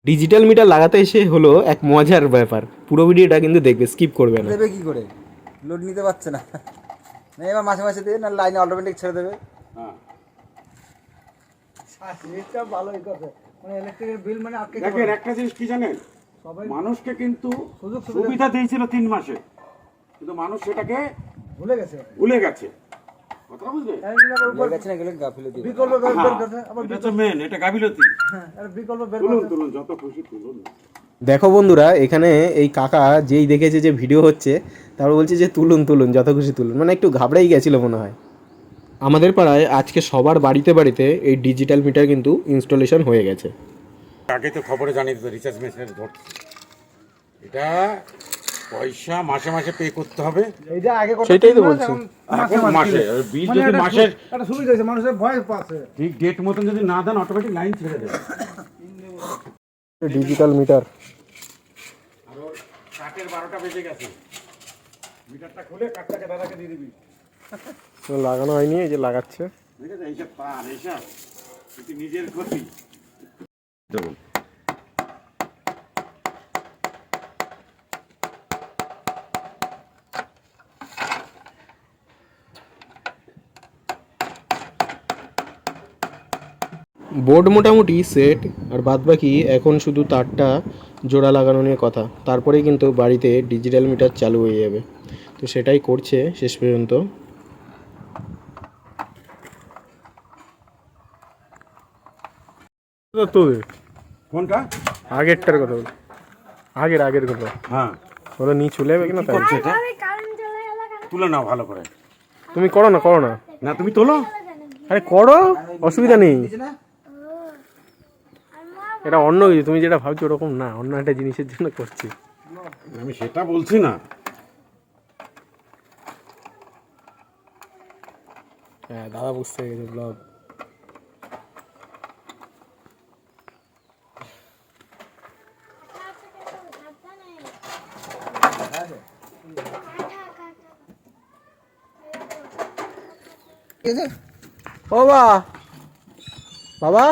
Digital meter লাগাতে এসে হলো এক মজার ব্যাপার, পুরো ভিডিওটা কিন্তু দেখবে, স্কিপ করবে না। দেবে কি করে, লোড নিতে পারছে না, না এবার মাসে মাসে দিয়ে না লাইনে অটোমেটিক ছেড়ে দেবে। হ্যাঁ জিনিসটা ভালোই কথা, মানে ইলেকট্রিকের বিল মানে আটকে দেখেন একটা জিনিস কি জানেন, মানুষকে কিন্তু সুবিধা দিয়েছিল 3 মাসে, কিন্তু মানুষ সেটাকে ভুলে গেছে। কথা বুঝলেন? গেছে না গেলে গাফিলতি বিকল্প বের করতে আবার এটা তো মেন, এটা গাফিলতি। হ্যাঁ আর বিকল্প বের করতে তুলুন যত খুশি তুলুন। দেখো বন্ধুরা, এখানে এই কাকা যেই দেখেছে যে ভিডিও হচ্ছে, তারপর বলছে যে তুলুন তুলুন যত খুশি তুলুন, মানে একটু ঘাবড়াই গেছিল মনে হয়। আমাদের পাড়ায় আজকে সবার বাড়িতে বাড়িতে এই ডিজিটাল মিটার কিন্তু ইনস্টলেশন হয়ে গেছে। আগে তো খবরে জানিয়ে দিত রিচার্জ মেশিন ধরছে, এটা পয়সা মাসে মাসে পে করতে হবে। এইটা আগে কথা সেটাই তো বলছি, এখন মাসে বিল যদি মাসের একটা সুবিধা হয়েছে, মানুষের ভয় পাচ্ছে, ঠিক ডেট মতন যদি না দেন অটোমেটিক লাইন ছেড়ে দেবে। ডিজিটাল মিটার আর ওর কাঠের 12টা বেজে গেছে, মিটারটা খুলে কাঠটাকে দাদাকে দিয়ে দিবি। লাগানো হয়নি, এই যে লাগাচ্ছে। ঠিক আছে, এইসব পার এইসব কিন্তু নিজের ক্ষতি। দেখুন বোর্ড মোটামুটি সেট, আর বাদ বাকি এখন শুধু তারটা জোড়া লাগানো নিয়ে কথা, তারপরেই কিন্তু বাড়িতে ডিজিটাল মিটার চালু হয়ে যাবে। তো সেটাই করছে শেষ পর্যন্ত। কোনটা? আগেরটার কথা বল, আগের কথা। হ্যাঁ ওরা নিয়ে চলে যাবে কিনা তাই। এটা তুলে নাও ভালো করে। তুমি করো না, না তুমি তোলো। আরে করো, অসুবিধা নেই। এটা অন্য কিছু, তুমি যেটা ভাবছো ওরকম না, অন্য একটা জিনিসের জন্য করছি। আমি সেটা বলছি না। হ্যাঁ দাদা বুঝতে গেছে ব্লগ। ও বাবা,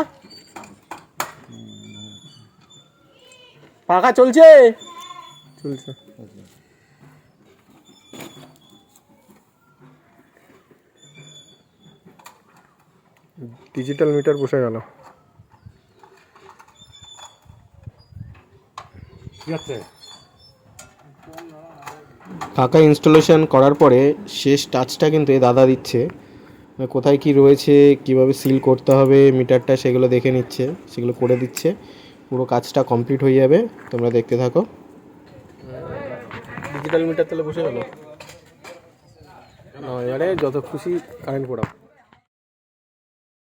পাখা চলছে। ডিজিটাল মিটার বসে গেল। ঠিক আছে, কাকা ইনস্টলেশন করার পরে শেষ টাচটা কিন্তু এ দাদা দিচ্ছে, কোথায় কি রয়েছে, কিভাবে সিল করতে হবে মিটারটা, সেগুলো দেখে নিচ্ছে, সেগুলো করে দিচ্ছে। পুরো কাজটা কমপ্লিট হয়ে যাবে, তোমরা দেখতে থাকো। ডিজিটাল মিটার তাহলে বসে গেল, এবারে যত খুশি কারেন্ট পড়াও।